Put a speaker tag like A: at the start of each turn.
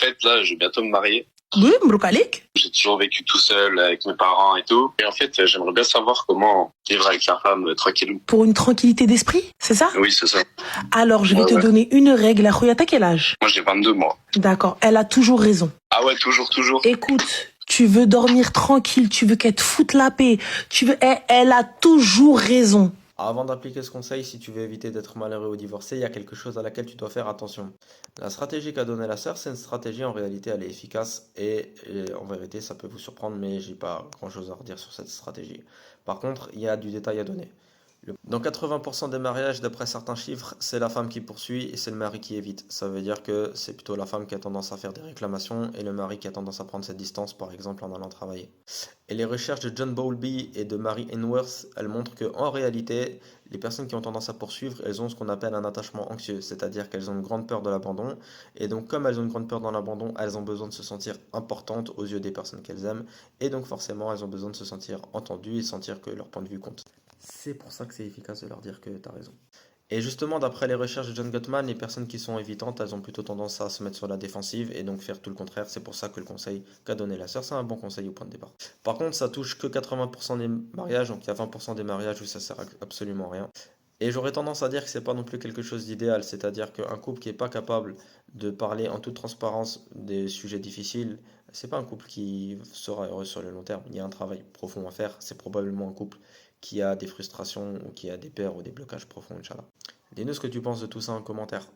A: fait, là, je vais bientôt me marier.
B: Oui, مبروك عليك.
A: J'ai toujours vécu tout seul avec mes parents et tout. Et en fait, j'aimerais bien savoir comment vivre avec sa femme tranquillou.
B: Pour une tranquillité d'esprit, c'est ça?
A: Oui, c'est ça.
B: Alors, je vais
A: Ouais,
B: te
A: ouais.
B: donner une règle. Akhoya, t'as quel âge?
A: Moi, j'ai 22 mois.
B: D'accord, elle a toujours raison.
A: Ah ouais, toujours.
B: Écoute, tu veux dormir tranquille, tu veux qu'elle te foute la paix, elle a toujours raison.
C: Avant d'appliquer ce conseil, si tu veux éviter d'être malheureux ou divorcé, il y a quelque chose à laquelle tu dois faire attention. La stratégie qu'a donnée la sœur, c'est une stratégie, en réalité, elle est efficace et en vérité, ça peut vous surprendre, mais j'ai pas grand-chose à redire sur cette stratégie. Par contre, il y a du détail à donner. Dans 80% des mariages, d'après certains chiffres, c'est la femme qui poursuit et c'est le mari qui évite. Ça veut dire que c'est plutôt la femme qui a tendance à faire des réclamations et le mari qui a tendance à prendre cette distance, par exemple en allant travailler. Et les recherches de John Bowlby et de Mary Ainsworth, elles montrent que en réalité, les personnes qui ont tendance à poursuivre, elles ont ce qu'on appelle un attachement anxieux, c'est-à-dire qu'elles ont une grande peur de l'abandon. Et donc, comme elles ont une grande peur dans l'abandon, elles ont besoin de se sentir importantes aux yeux des personnes qu'elles aiment. Et donc, forcément, elles ont besoin de se sentir entendues et sentir que leur point de vue compte. C'est pour ça que c'est efficace de leur dire que t'as raison. Et justement, d'après les recherches de John Gottman, les personnes qui sont évitantes, elles ont plutôt tendance à se mettre sur la défensive et donc faire tout le contraire. C'est pour ça que le conseil qu'a donné la sœur, c'est un bon conseil au point de départ. Par contre, ça touche que 80% des mariages, donc il y a 20% des mariages où ça sert à absolument à rien. Et j'aurais tendance à dire que c'est pas non plus quelque chose d'idéal, c'est-à-dire qu'un couple qui est pas capable de parler en toute transparence des sujets difficiles, c'est pas un couple qui sera heureux sur le long terme. Il y a un travail profond à faire, c'est probablement un couple qui a des frustrations ou qui a des peurs ou des blocages profonds, Inch'Allah. Dis-nous ce que tu penses de tout ça en commentaire.